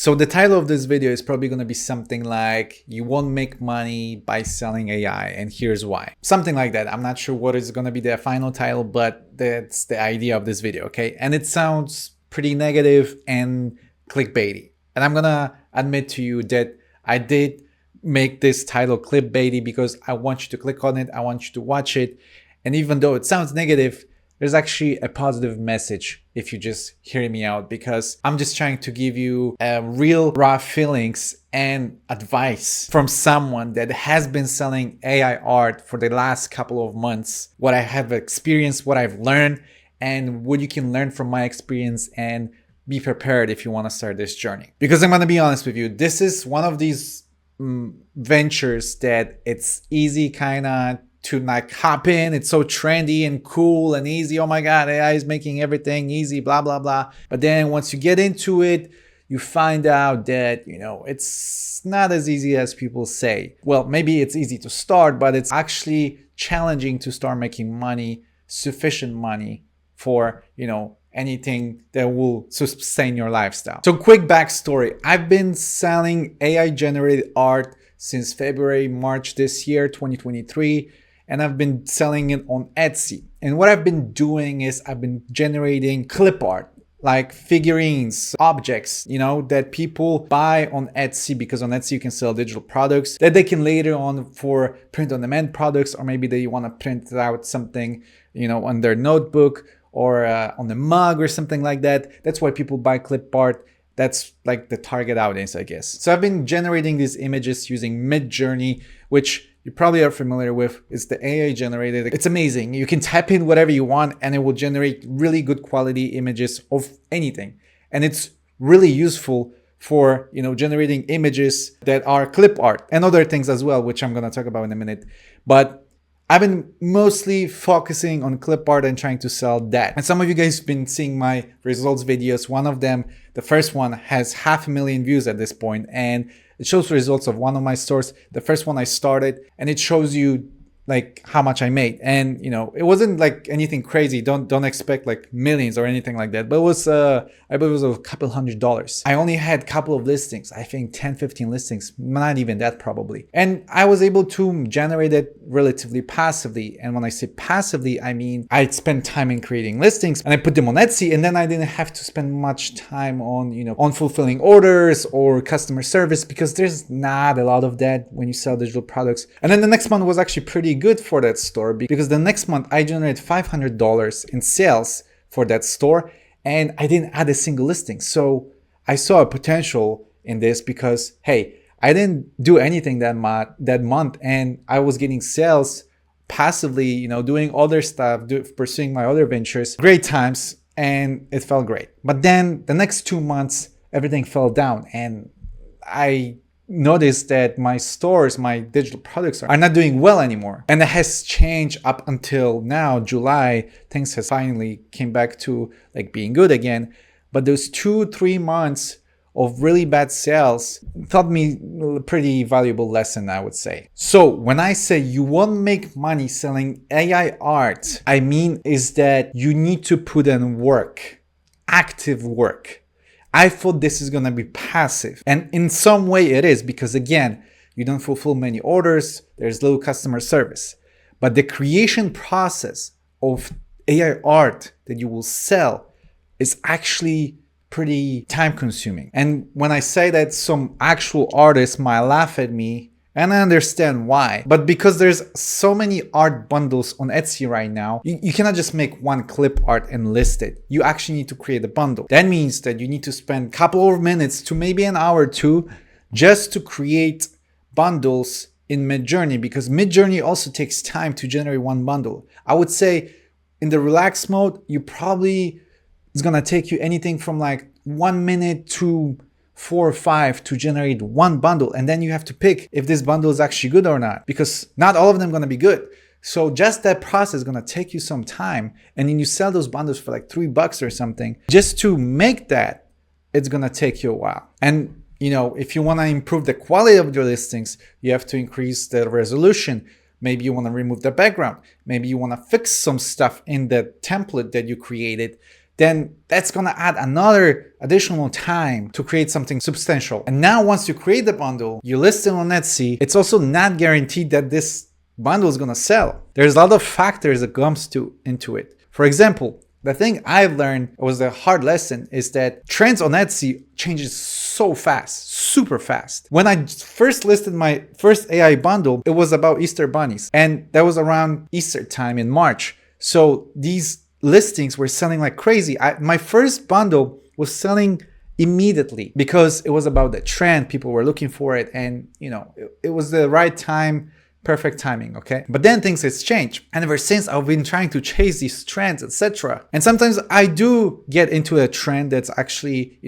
So the title of this video is probably going to be something like, you won't make money by selling AI and here's why. Something like that. I'm not sure what is going to be the final title, but that's the idea of this video, okay? And it sounds pretty negative and clickbaity. And I'm going to admit to you that I did make this title clickbaity because I want you to click on it. I want you to watch it. And even though it sounds negative, there's actually a positive message if you just hear me out, because I'm just trying to give you real raw feelings and advice from someone that has been selling AI art for the last couple of months, what I have experienced, what I've learned, and what you can learn from my experience and be prepared if you want to start this journey. Because I'm going to be honest with you, this is one of these ventures that it's easy kind of to like hop in. It's so trendy and cool and easy. Oh my God, AI is making everything easy, blah, blah, blah. But then once you get into it, you find out that, you know, it's not as easy as people say. Well, maybe it's easy to start, but it's actually challenging to start making money, sufficient money for, you know, anything that will sustain your lifestyle. So quick backstory. I've been selling AI generated art since February, March this year, 2023. And I've been selling it on Etsy. And what I've been doing is I've been generating clip art, like figurines, objects, you know, that people buy on Etsy, because on Etsy you can sell digital products that they can later on for print on demand products, or maybe they want to print out something, you know, on their notebook or on a mug or something like that. That's why people buy clip art. That's like the target audience, I guess. So I've been generating these images using Midjourney, which you probably are familiar with. It's the AI generated. It's amazing. You can type in whatever you want and it will generate really good quality images of anything. And it's really useful for, you know, generating images that are clip art and other things as well, which I'm going to talk about in a minute. But I've been mostly focusing on clip art and trying to sell that. And some of you guys have been seeing my results videos. One of them, the first one, has 500,000 views at this point, and it shows the results of one of my stores. The first one I started, and it shows you like how much I made. And you know, it wasn't like anything crazy. Don't expect like millions or anything like that. But it was I believe it was a couple $100s. I only had a couple of listings, I think 10, 15 listings, not even that probably. And I was able to generate it relatively passively. And when I say passively, I mean I spent time in creating listings and I put them on Etsy, and then I didn't have to spend much time on, you know, on fulfilling orders or customer service, because there's not a lot of that when you sell digital products. And then the next month was actually pretty good for that store, because the next month I generated $500 in sales for that store and I didn't add a single listing. So I saw a potential in this because, hey, I didn't do anything that month and I was getting sales passively, you know, doing other stuff, pursuing my other ventures, great times, and it felt great. But then the next 2 months, everything fell down and I noticed that my stores, my digital products are not doing well anymore. And it has changed up until now, July, things has finally came back to like being good again. But those 2-3 months of really bad sales taught me a pretty valuable lesson, I would say. So when I say you won't make money selling AI art, I mean is that you need to put in work, active work. I thought this is going to be passive, and in some way it is, because again, you don't fulfill many orders, there's low customer service. But the creation process of AI art that you will sell is actually pretty time consuming. And when I say that, some actual artists might laugh at me, and I understand why. But because there's so many art bundles on Etsy right now, you cannot just make one clip art and list it. You actually need to create a bundle. That means that you need to spend a couple of minutes to maybe an hour or two just to create bundles in Midjourney, because Midjourney also takes time to generate one bundle. I would say in the relaxed mode, it's gonna take you anything from like 1 minute to 4 or 5 to generate one bundle, and then you have to pick if this bundle is actually good or not, because not all of them are going to be good. So just that process is going to take you some time, and then you sell those bundles for like $3 or something. Just to make that, it's going to take you a while. And you know, if you want to improve the quality of your listings, you have to increase the resolution. Maybe you want to remove the background. Maybe you want to fix some stuff in the template that you created then that's gonna add another additional time to create something substantial. And now once you create the bundle, you list it on Etsy, it's also not guaranteed that this bundle is gonna sell. There's a lot of factors that comes into it. For example, the thing I've learned was a hard lesson is that trends on Etsy changes so fast, super fast. When I first listed my first AI bundle, it was about Easter bunnies, and that was around Easter time in March. So these listings were selling like crazy. My first bundle was selling immediately because it was about the trend. People were looking for it, and it was the right time, perfect timing, okay? But then things has changed, and ever since I've been trying to chase these trends, etc. And sometimes I do get into a trend that's actually,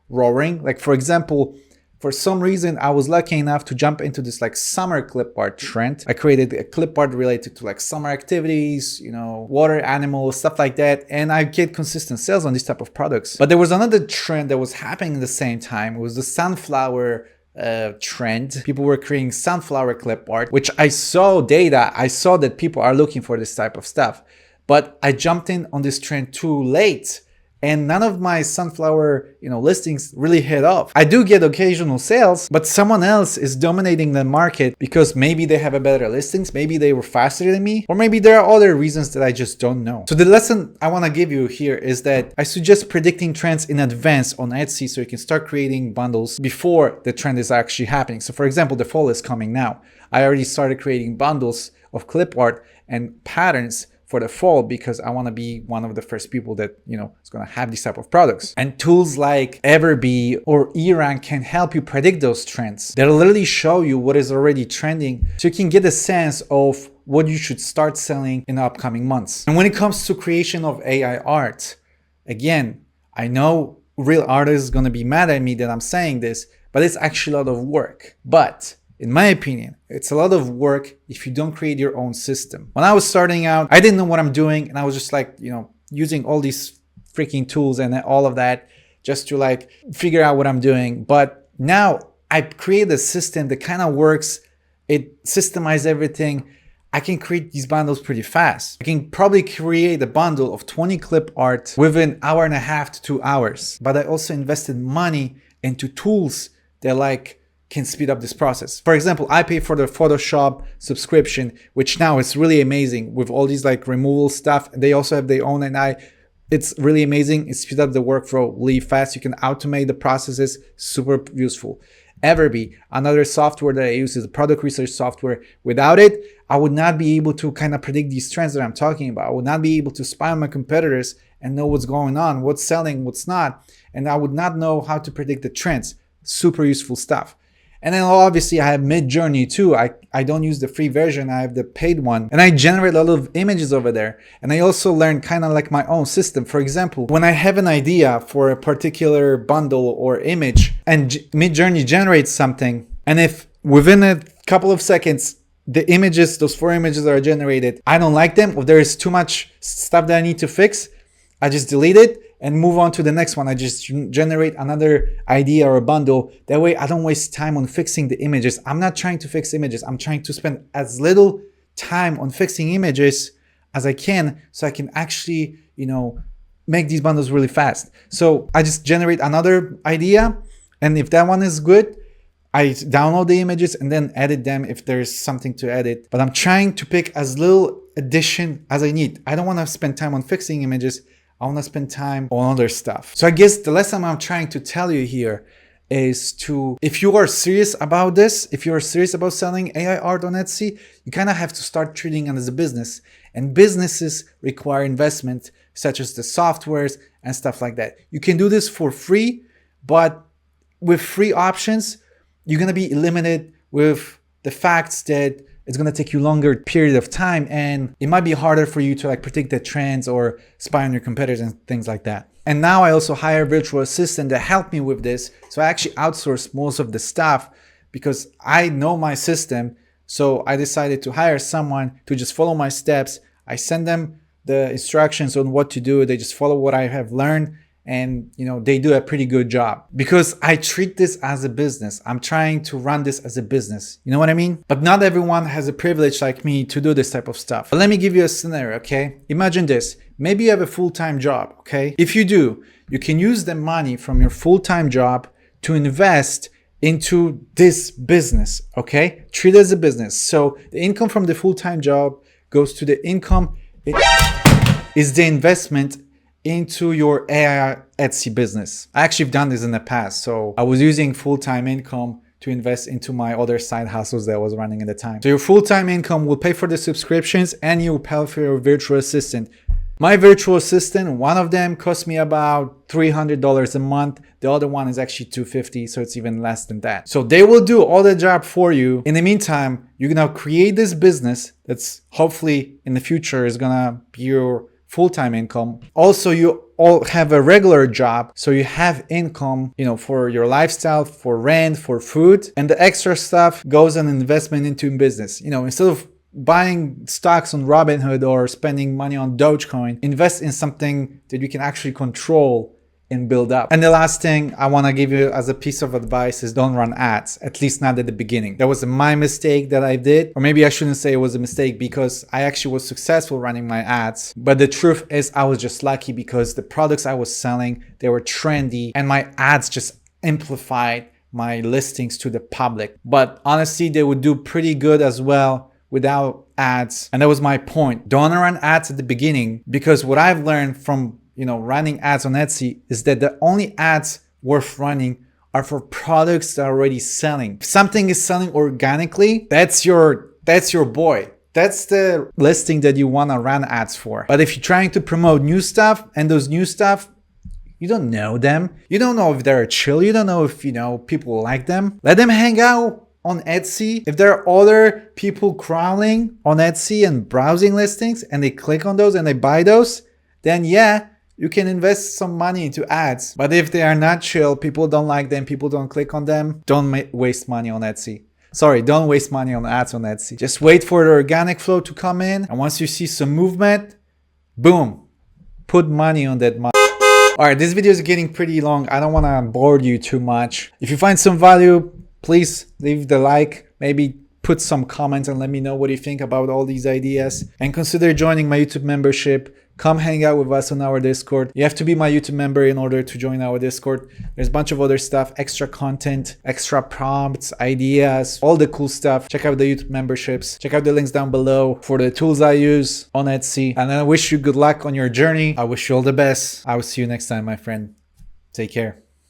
roaring. Like for example, for some reason, I was lucky enough to jump into this like summer clip art trend. I created a clip art related to like summer activities, water animals, stuff like that. And I get consistent sales on these type of products. But there was another trend that was happening at the same time. It was the sunflower trend. People were creating sunflower clip art, which I saw data. I saw that people are looking for this type of stuff. But I jumped in on this trend too late. And none of my sunflower, listings really hit off. I do get occasional sales, but someone else is dominating the market because maybe they have a better listings, maybe they were faster than me, or maybe there are other reasons that I just don't know. So the lesson I want to give you here is that I suggest predicting trends in advance on Etsy so you can start creating bundles before the trend is actually happening. So for example, the fall is coming now. I already started creating bundles of clip art and patterns for the fall because I want to be one of the first people that is going to have these type of products. And tools like Everbee or Erank can help you predict those trends. They'll literally show you what is already trending so you can get a sense of what you should start selling in the upcoming months. And when it comes to creation of AI art, again, I know real artists are going to be mad at me that I'm saying this, but it's actually a lot of work. But in my opinion, it's a lot of work if you don't create your own system. When I was starting out, I didn't know what I'm doing, and I was just like, using all these freaking tools and all of that just to like figure out what I'm doing. But now I create a system that kind of works. It systemizes everything. I can create these bundles pretty fast. I can probably create a bundle of 20 clip art within an hour and a half to 2 hours. But I also invested money into tools that can speed up this process. For example, I pay for the Photoshop subscription, which now is really amazing with all these removal stuff. They also have their own AI. It's really amazing. It speeds up the workflow really fast. You can automate the processes, super useful. Everbee, another software that I use, is a product research software. Without it, I would not be able to kind of predict these trends that I'm talking about. I would not be able to spy on my competitors and know what's going on, what's selling, what's not. And I would not know how to predict the trends. Super useful stuff. And then obviously I have Midjourney too. I don't use the free version, I have the paid one. And I generate a lot of images over there. And I also learn kind of like my own system. For example, when I have an idea for a particular bundle or image and Midjourney generates something, and if within a couple of seconds, the images, those 4 images that are generated, I don't like them, or there is too much stuff that I need to fix, I just delete it and move on to the next one. I just generate another idea or a bundle. That way I don't waste time on fixing the images. I'm not trying to fix images. I'm trying to spend as little time on fixing images as I can so I can actually, make these bundles really fast. So I just generate another idea, and if that one is good, I download the images and then edit them if there's something to edit. But I'm trying to pick as little addition as I need. I don't want to spend time on fixing images. I want to spend time on other stuff. So I guess the lesson I'm trying to tell you here is if you are serious about this, if you're serious about selling AI art on Etsy, you kind of have to start treating it as a business. And businesses require investment, such as the softwares and stuff like that. You can do this for free, but with free options, you're going to be limited with the facts that it's going to take you longer period of time, and it might be harder for you to predict the trends or spy on your competitors and things like that. And now I also hire a virtual assistant to help me with this. So I actually outsource most of the stuff because I know my system. So I decided to hire someone to just follow my steps. I send them the instructions on what to do. They just follow what I have learned, and they do a pretty good job, because I treat this as a business. I'm trying to run this as a business. You know what I mean? But not everyone has a privilege like me to do this type of stuff. But let me give you a scenario, okay? Imagine this. Maybe you have a full-time job, okay? If you do, you can use the money from your full-time job to invest into this business, okay? Treat it as a business. So the income from the full-time job goes to the income. It is the investment into your AI Etsy business. I actually have done this in the past. So I was using full-time income to invest into my other side hustles that I was running at the time. So your full-time income will pay for the subscriptions, and you will pay for your virtual assistant. My virtual assistant, one of them cost me about $300 a month. The other one is actually $250, so it's even less than that. So they will do all the job for you. In the meantime, you're gonna create this business that's hopefully in the future is gonna be your full-time income. Also, you all have a regular job, so you have income, for your lifestyle, for rent, for food, and the extra stuff goes an investment into business. Instead of buying stocks on Robinhood or spending money on Dogecoin, invest in something that you can actually control and build up. And the last thing I want to give you as a piece of advice is don't run ads, at least not at the beginning. That was my mistake that I did, or maybe I shouldn't say it was a mistake, because I actually was successful running my ads. But the truth is I was just lucky, because the products I was selling, they were trendy, and my ads just amplified my listings to the public. But honestly, they would do pretty good as well without ads. And that was my point. Don't run ads at the beginning, because what I've learned from running ads on Etsy is that the only ads worth running are for products that are already selling. If something is selling organically, that's your boy. That's the listing that you want to run ads for. But if you're trying to promote new stuff, and those new stuff, you don't know them. You don't know if they're chill. You don't know if, people like them. Let them hang out on Etsy. If there are other people crawling on Etsy and browsing listings, and they click on those and they buy those, then yeah, you can invest some money into ads. But if they are not chill, people don't like them, people don't click on them, don't waste money on Etsy. Sorry, don't waste money on ads on Etsy. Just wait for the organic flow to come in. And once you see some movement, boom, put money on that money. All right, this video is getting pretty long. I don't want to bore you too much. If you find some value, please leave the like, maybe put some comments and let me know what you think about all these ideas. And consider joining my YouTube membership. Come hang out with us on our Discord. You have to be my YouTube member in order to join our Discord. There's a bunch of other stuff, extra content, extra prompts, ideas, all the cool stuff. Check out the YouTube memberships. Check out the links down below for the tools I use on Etsy. And I wish you good luck on your journey. I wish you all the best. I will see you next time, my friend. Take care.